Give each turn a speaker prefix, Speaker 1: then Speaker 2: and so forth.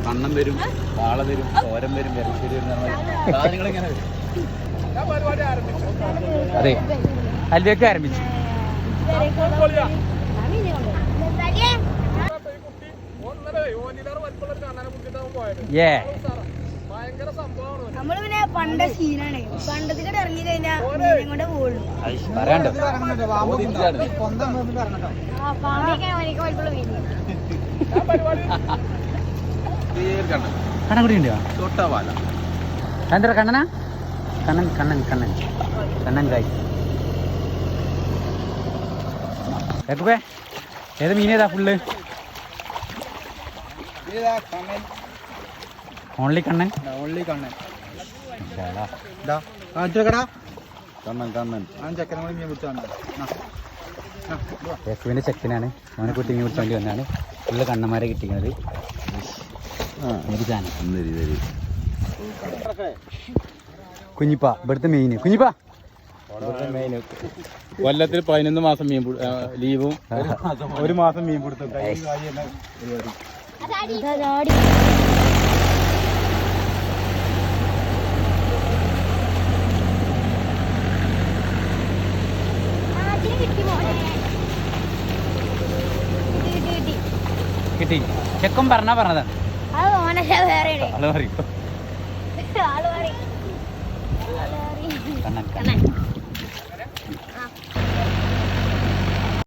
Speaker 1: കണ്ണം വരും, വാള വരും, തോരൻ വരും, വിരശ്ശേരി വരും, സാധനങ്ങൾ ഇങ്ങനെ വരും. അതെ, അൽവയൊക്കെ ആരംഭിച്ചു.
Speaker 2: നമ്മള് പിന്നെ പണ്ട സീനാണ്. പണ്ടത്തിട്ട് ഇറങ്ങി കഴിഞ്ഞാൽ കൊണ്ട് പോകുള്ളൂ.
Speaker 1: പറയാണ്ടോ കണ്ണൻ കൂടി ഉണ്ടോ? ചോട്ടാവാല എന്താ കണ്ണനാ? കണ്ണൻ കണ്ണൻ കണ്ണൻ കണ്ണൻ കായ്. ഏത് മീനേതാ full? Only Kannan. Only Kannan. Kannan Kannan യേശുവിൻ്റെ ചെക്കനാണ്. അവനെ കുട്ടി മീൻ പിടിച്ചാൽ വേണ്ടി വന്നാണ്. ഫുള്ള് കണ്ണന്മാരെ കിട്ടിക്കുന്നത്. കുഞ്ഞിപ്പ ഇവിടുത്തെ മെയിൻ. കുഞ്ഞിപ്പ കൊല്ലത്തിൽ 11 മാസം മീൻ ലീവും, 1 മാസം മീൻ പിടുത്തം. കിട്ടി. ചെക്കൻ പറഞ്ഞതാണ്. കണ്ണൻ കണ്ണൻ